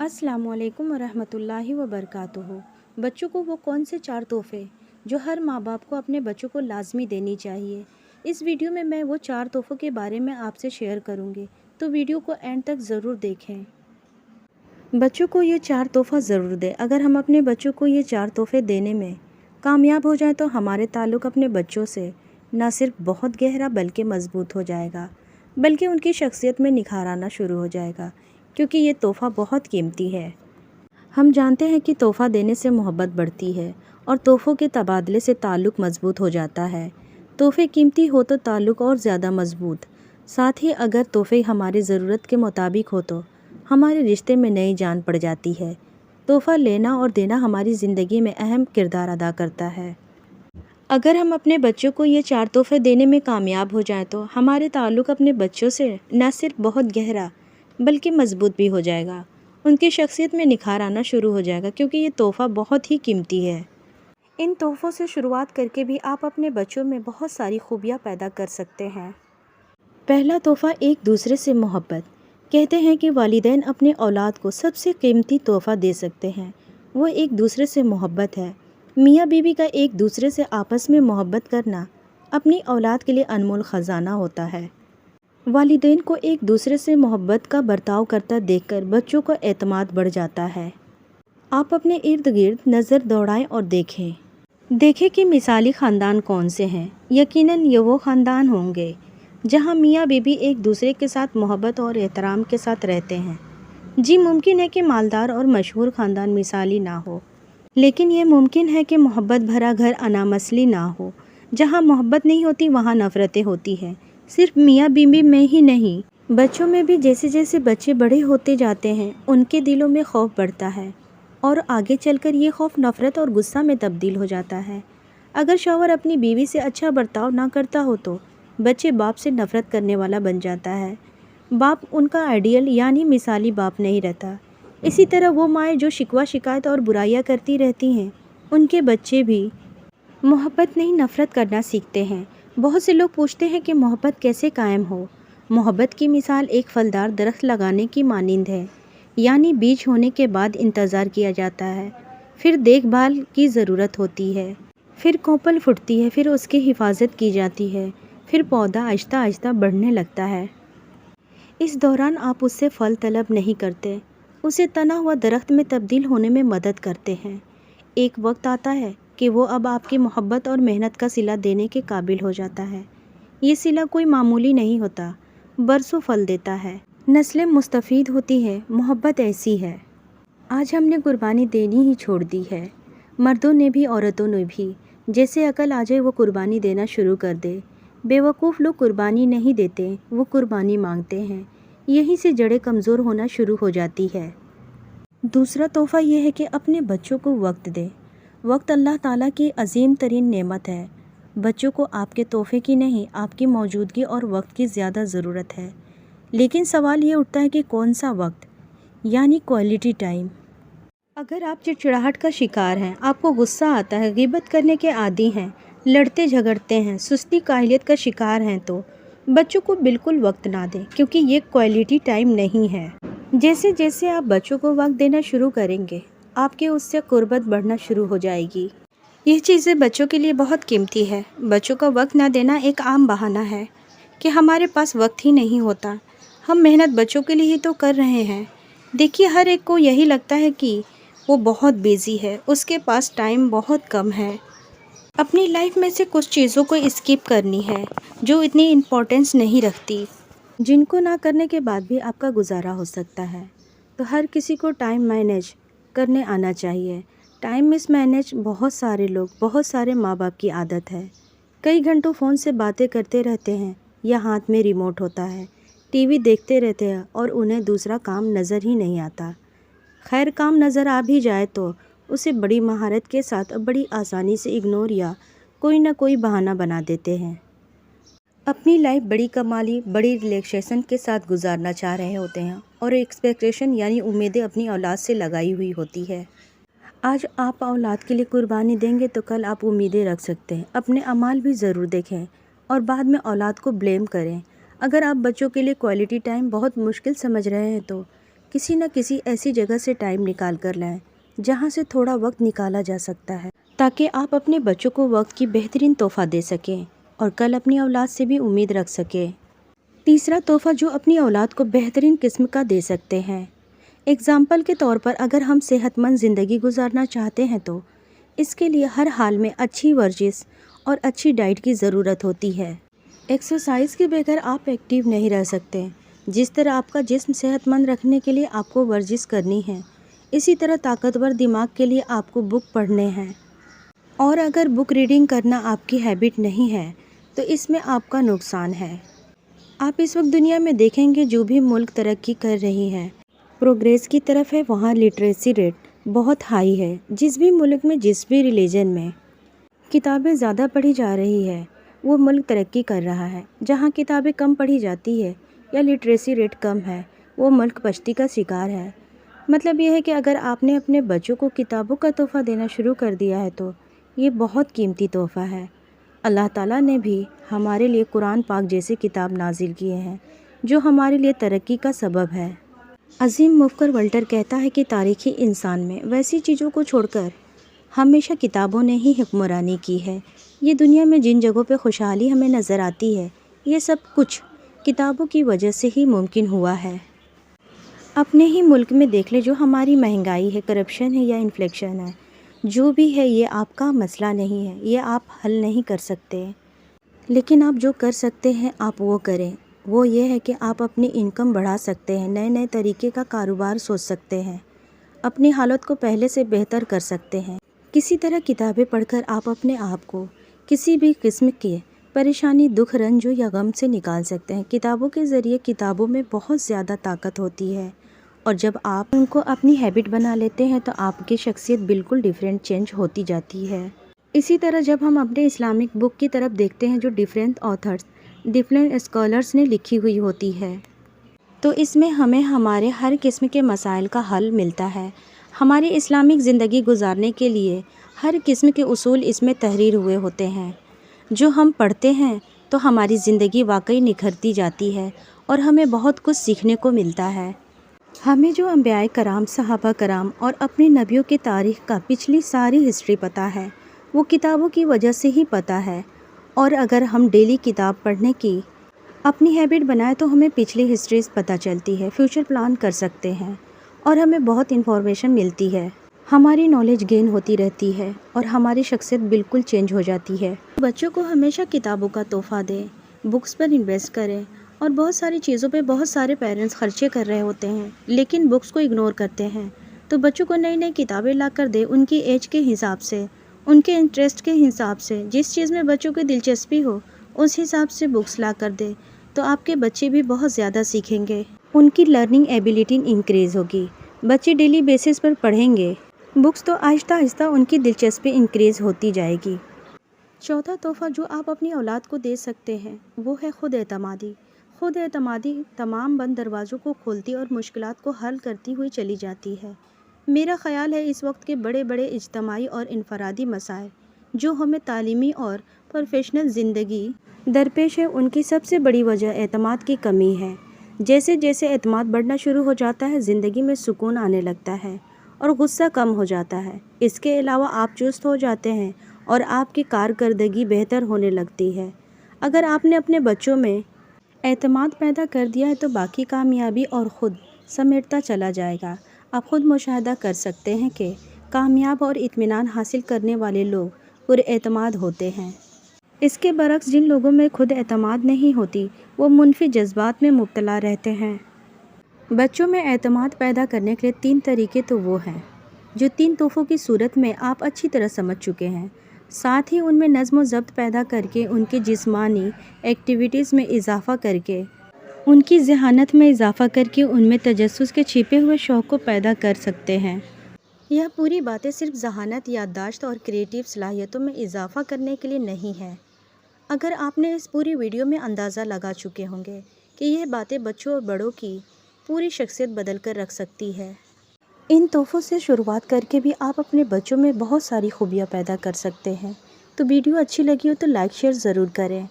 अस्सलामु अलैकुम वरहमतुल्लाहि वबरकातुहू। बच्चों को वो कौन से 4 तोहफ़े जो हर माँ बाप को अपने बच्चों को लाजमी देनी चाहिए। इस वीडियो में मैं वो 4 तोहफ़ों के बारे में आपसे शेयर करूँगी, तो वीडियो को एंड तक ज़रूर देखें। बच्चों को ये 4 तोहफ़ा ज़रूर दें। अगर हम अपने बच्चों को ये 4 तोहफ़े देने में कामयाब हो जाएं तो हमारे ताल्लुक़ अपने बच्चों से न सिर्फ बहुत गहरा बल्कि मज़बूत हो जाएगा, बल्कि उनकी शख्सियत में निखार आना शुरू हो जाएगा, क्योंकि ये तोहफ़ा बहुत कीमती है। हम जानते हैं कि तोहफ़ा देने से मोहब्बत बढ़ती है और तोहफ़ों के तबादले से ताल्लुक़ मज़बूत हो जाता है। तोहफ़े कीमती हो तो ताल्लुक़ और ज़्यादा मज़बूत। साथ ही अगर तोहफ़े हमारी ज़रूरत के मुताबिक हो तो हमारे रिश्ते में नई जान पड़ जाती है। तोहफ़ा लेना और देना हमारी ज़िंदगी में अहम किरदार अदा करता है। अगर हम अपने बच्चों को ये 4 तोहफ़े देने में कामयाब हो जाएं तो हमारे ताल्लुक़ अपने बच्चों से न सिर्फ बहुत गहरा बल्कि मज़बूत भी हो जाएगा। उनकी शख्सियत में निखार आना शुरू हो जाएगा, क्योंकि ये तोहफ़ा बहुत ही कीमती है। इन तोहफ़ों से शुरुआत करके भी आप अपने बच्चों में बहुत सारी खूबियाँ पैदा कर सकते हैं। पहला तोहफ़ा एक दूसरे से मोहब्बत। कहते हैं कि वालिदैन अपने औलाद को सबसे कीमती तोहफ़ा दे सकते हैं, वो एक दूसरे से मोहब्बत है। मियाँ बीवी का एक दूसरे से आपस में मोहब्बत करना अपनी औलाद के लिए अनमोल ख़जाना होता है। वालिदैन को एक दूसरे से मोहब्बत का बर्ताव करता देखकर बच्चों का एतमाद बढ़ जाता है। आप अपने इर्द गिर्द नज़र दौड़ाएं और देखें कि मिसाली ख़ानदान कौन से हैं। यकीनन ये वो ख़ानदान होंगे जहां मियाँ बीबी एक दूसरे के साथ मोहब्बत और एहतराम के साथ रहते हैं। जी, मुमकिन है कि मालदार और मशहूर ख़ानदान मिसाली ना हो, लेकिन ये मुमकिन है कि मोहब्बत भरा घर अनामसली ना हो। जहाँ मोहब्बत नहीं होती वहाँ नफ़रतें होती हैं। सिर्फ मियाँ बीवी में ही नहीं, बच्चों में भी। जैसे जैसे बच्चे बड़े होते जाते हैं उनके दिलों में खौफ बढ़ता है और आगे चलकर ये खौफ नफ़रत और गुस्सा में तब्दील हो जाता है। अगर शौहर अपनी बीवी से अच्छा बर्ताव ना करता हो तो बच्चे बाप से नफ़रत करने वाला बन जाता है। बाप उनका आइडियल यानी मिसाली बाप नहीं रहता। इसी तरह वो माएँ जो शिकवा शिकायत और बुराइयाँ करती रहती हैं, उनके बच्चे भी मोहब्बत नहीं नफ़रत करना सीखते हैं। बहुत से लोग पूछते हैं कि मोहब्बत कैसे कायम हो। मोहब्बत की मिसाल एक फलदार दरख्त लगाने की मानिंद है, यानी बीज होने के बाद इंतज़ार किया जाता है, फिर देखभाल की ज़रूरत होती है, फिर कोपल फूटती है, फिर उसकी हिफाजत की जाती है, फिर पौधा आहिस्ता आहिस्ता बढ़ने लगता है। इस दौरान आप उससे फल तलब नहीं करते, उसे तना हुआ दरख्त में तब्दील होने में मदद करते हैं। एक वक्त आता है कि वो अब आपकी मोहब्बत और मेहनत का सिला देने के काबिल हो जाता है। ये सिला कोई मामूली नहीं होता, बरसों फल देता है, नस्लें मुस्तफ़ीद होती है। मोहब्बत ऐसी है। आज हमने कुर्बानी देनी ही छोड़ दी है, मर्दों ने भी औरतों ने भी। जैसे अकल आ जाए वो कुर्बानी देना शुरू कर दे। बेवकूफ़ लोग कुर्बानी नहीं देते, वो कुर्बानी मांगते हैं। यहीं से जड़ें कमज़ोर होना शुरू हो जाती है। दूसरा तोहफ़ा ये है कि अपने बच्चों को वक्त दें। वक्त अल्लाह ताला की अजीम तरीन नेमत है। बच्चों को आपके तोहफ़े की नहीं, आपकी मौजूदगी और वक्त की ज़्यादा ज़रूरत है। लेकिन सवाल ये उठता है कि कौन सा वक्त, यानी क्वालिटी टाइम। अगर आप चिड़चिड़ाहट का शिकार हैं, आपको गुस्सा आता है, ग़ीबत करने के आदी हैं, लड़ते झगड़ते हैं, सुस्ती काहिलियत का शिकार हैं, तो बच्चों को बिल्कुल वक्त ना दें, क्योंकि ये क्वालिटी टाइम नहीं है। जैसे जैसे आप बच्चों को वक्त देना शुरू करेंगे, आपके उससे कुर्बत बढ़ना शुरू हो जाएगी। ये चीज़ें बच्चों के लिए बहुत कीमती है। बच्चों का वक्त ना देना एक आम बहाना है कि हमारे पास वक्त ही नहीं होता। हम मेहनत बच्चों के लिए ही तो कर रहे हैं। देखिए, हर एक को यही लगता है कि वो बहुत बिज़ी है, उसके पास टाइम बहुत कम है। अपनी लाइफ में से कुछ चीज़ों को स्किप करनी है जो इतनी इम्पोर्टेंस नहीं रखती, जिनको ना करने के बाद भी आपका गुजारा हो सकता है। तो हर किसी को टाइम मैनेज करने आना चाहिए। टाइम मिसमैनेज बहुत सारे माँ बाप की आदत है। कई घंटों फ़ोन से बातें करते रहते हैं या हाथ में रिमोट होता है, टीवी देखते रहते हैं और उन्हें दूसरा काम नज़र ही नहीं आता। खैर, काम नज़र आ भी जाए तो उसे बड़ी महारत के साथ और बड़ी आसानी से इग्नोर या कोई ना कोई बहाना बना देते हैं। अपनी लाइफ बड़ी कमाली, बड़ी रिलैक्सेशन के साथ गुजारना चाह रहे होते हैं और एक्सपेक्टेशन यानी उम्मीदें अपनी औलाद से लगाई हुई होती है। आज आप औलाद के लिए कुर्बानी देंगे तो कल आप उम्मीदें रख सकते हैं। अपने अमाल भी ज़रूर देखें और बाद में औलाद को ब्लेम करें। अगर आप बच्चों के लिए क्वालिटी टाइम बहुत मुश्किल समझ रहे हैं तो کسی نہ کسی ایسی جگہ سے ٹائم نکال کر لائیں جہاں سے تھوڑا وقت نکالا جا سکتا ہے، تاکہ آپ اپنے بچوں کو وقت کی بہترین تحفہ دے سکیں اور کل اپنی اولاد سے بھی امید رکھ سکیں۔ تیسرا تحفہ جو اپنی اولاد کو بہترین قسم کا دے سکتے ہیں۔ اگزامپل کے طور پر اگر ہم صحت مند زندگی گزارنا چاہتے ہیں تو اس کے لیے ہر حال میں اچھی ورزش اور اچھی ڈائٹ کی ضرورت ہوتی ہے۔ ایکسرسائز کے بغیر آپ ایکٹیو نہیں رہ سکتے۔ جس طرح آپ کا جسم صحت مند رکھنے کے لیے آپ کو ورزش کرنی ہے، اسی طرح طاقتور دماغ کے لیے آپ کو بک پڑھنے ہیں۔ اور اگر بک ریڈنگ کرنا آپ کی ہیبٹ نہیں ہے تو اس میں آپ کا نقصان ہے۔ آپ اس وقت دنیا میں دیکھیں گے جو بھی ملک ترقی کر رہی ہیں، پروگریس کی طرف ہے، وہاں لٹریسی ریٹ بہت ہائی ہے۔ جس بھی ملک میں جس بھی ریلیجن میں کتابیں زیادہ پڑھی جا رہی ہے وہ ملک ترقی کر رہا ہے۔ جہاں کتابیں کم پڑھی جاتی ہے یا لٹریسی ریٹ کم ہے وہ ملک پستی کا شکار ہے۔ مطلب یہ ہے کہ اگر آپ نے اپنے بچوں کو کتابوں کا تحفہ دینا شروع کر دیا ہے تو یہ بہت قیمتی تحفہ ہے۔ اللہ تعالیٰ نے بھی ہمارے لیے قرآن پاک جیسے کتاب نازل کیے ہیں جو ہمارے لیے ترقی کا سبب ہے۔ عظیم مفکر ولٹر کہتا ہے کہ تاریخی انسان میں ویسی چیزوں کو چھوڑ کر ہمیشہ کتابوں نے ہی حکمرانی کی ہے۔ یہ دنیا میں جن جگہوں پہ خوشحالی ہمیں نظر آتی ہے یہ سب کچھ کتابوں کی وجہ سے ہی ممکن ہوا ہے۔ اپنے ہی ملک میں دیکھ لیں، جو ہماری مہنگائی ہے، کرپشن ہے یا انفلیشن ہے، جو بھی ہے یہ آپ کا مسئلہ نہیں ہے، یہ آپ حل نہیں کر سکتے، لیکن آپ جو کر سکتے ہیں آپ وہ کریں۔ وہ یہ ہے کہ آپ اپنی انکم بڑھا سکتے ہیں، نئے نئے طریقے کا کاروبار سوچ سکتے ہیں، اپنی حالت کو پہلے سے بہتر کر سکتے ہیں۔ کسی طرح کتابیں پڑھ کر آپ اپنے آپ کو کسی بھی قسم کی پریشانی، دکھ، رنج یا غم سے نکال سکتے ہیں۔ کتابوں کے ذریعے کتابوں میں بہت زیادہ طاقت ہوتی ہے اور جب آپ ان کو اپنی ہیبٹ بنا لیتے ہیں تو آپ کی شخصیت بالکل ڈیفرنٹ چینج ہوتی جاتی ہے۔ اسی طرح جب ہم اپنے اسلامک بک کی طرف دیکھتے ہیں جو ڈیفرنٹ آتھرز، ڈیفرنٹ اسکالرز نے لکھی ہوئی ہوتی ہے، تو اس میں ہمیں ہمارے ہر قسم کے مسائل کا حل ملتا ہے۔ ہماری اسلامک زندگی گزارنے کے لیے ہر قسم کے اصول اس میں تحریر ہوئے ہوتے ہیں، جو ہم پڑھتے ہیں تو ہماری زندگی واقعی نکھرتی جاتی ہے اور ہمیں بہت کچھ سیکھنے کو ملتا ہے۔ ہمیں جو انبیاء کرام، صحابہ کرام اور اپنے نبیوں کی تاریخ کا پچھلی ساری ہسٹری پتہ ہے وہ کتابوں کی وجہ سے ہی پتہ ہے۔ اور اگر ہم ڈیلی کتاب پڑھنے کی اپنی ہیبٹ بنائیں تو ہمیں پچھلی ہسٹریز پتہ چلتی ہے، فیوچر پلان کر سکتے ہیں اور ہمیں بہت انفارمیشن ملتی ہے، ہماری نالج گین ہوتی رہتی ہے اور ہماری شخصیت بالکل چینج ہو جاتی ہے۔ بچوں کو ہمیشہ کتابوں کا تحفہ دیں، بکس پر انویسٹ کریں، اور بہت ساری چیزوں پہ بہت سارے پیرنٹس خرچے کر رہے ہوتے ہیں لیکن بکس کو اگنور کرتے ہیں، تو بچوں کو نئی نئی کتابیں لا کر دے، ان کی ایج کے حساب سے، ان کے انٹرسٹ کے حساب سے، جس چیز میں بچوں کی دلچسپی ہو اس حساب سے بکس لا کر دے، تو آپ کے بچے بھی بہت زیادہ سیکھیں گے، ان کی لرننگ ایبیلٹی انکریز ہوگی۔ بچے ڈیلی بیسس پر پڑھیں گے بکس تو آہستہ آہستہ ان کی دلچسپی انکریز ہوتی جائے گی۔ چوتھا تحفہ جو آپ اپنی اولاد کو دے سکتے ہیں وہ ہے خود اعتمادی۔ خود اعتمادی تمام بند دروازوں کو کھولتی اور مشکلات کو حل کرتی ہوئی چلی جاتی ہے۔ میرا خیال ہے اس وقت کے بڑے بڑے اجتماعی اور انفرادی مسائل جو ہمیں تعلیمی اور پروفیشنل زندگی درپیش ہے ان کی سب سے بڑی وجہ اعتماد کی کمی ہے۔ جیسے جیسے اعتماد بڑھنا شروع ہو جاتا ہے زندگی میں سکون آنے لگتا ہے اور غصہ کم ہو جاتا ہے۔ اس کے علاوہ آپ چست ہو جاتے ہیں اور آپ کی کارکردگی بہتر ہونے لگتی ہے۔ اگر آپ نے اپنے بچوں میں اعتماد پیدا کر دیا ہے تو باقی کامیابی اور خود سمیٹتا چلا جائے گا۔ آپ خود مشاہدہ کر سکتے ہیں کہ کامیاب اور اطمینان حاصل کرنے والے لوگ پر اعتماد ہوتے ہیں۔ اس کے برعکس جن لوگوں میں خود اعتماد نہیں ہوتی وہ منفی جذبات میں مبتلا رہتے ہیں۔ بچوں میں اعتماد پیدا کرنے کے 3 طریقے تو وہ ہیں جو 3 تحفوں کی صورت میں آپ اچھی طرح سمجھ چکے ہیں، ساتھ ہی ان میں نظم و ضبط پیدا کر کے، ان کی جسمانی ایکٹیویٹیز میں اضافہ کر کے، ان کی ذہانت میں اضافہ کر کے ان میں تجسس کے چھپے ہوئے شوق کو پیدا کر سکتے ہیں۔ یہ پوری باتیں صرف ذہانت، یادداشت اور کریٹیو صلاحیتوں میں اضافہ کرنے کے لیے نہیں ہے۔ اگر آپ نے اس پوری ویڈیو میں اندازہ لگا چکے ہوں گے کہ یہ باتیں بچوں اور بڑوں کی پوری شخصیت بدل کر رکھ سکتی ہے۔ ان تحفوں سے شروعات کر کے بھی آپ اپنے بچوں میں بہت ساری خوبیاں پیدا کر سکتے ہیں۔ تو ویڈیو اچھی لگی ہو تو لائک شیئر ضرور کریں۔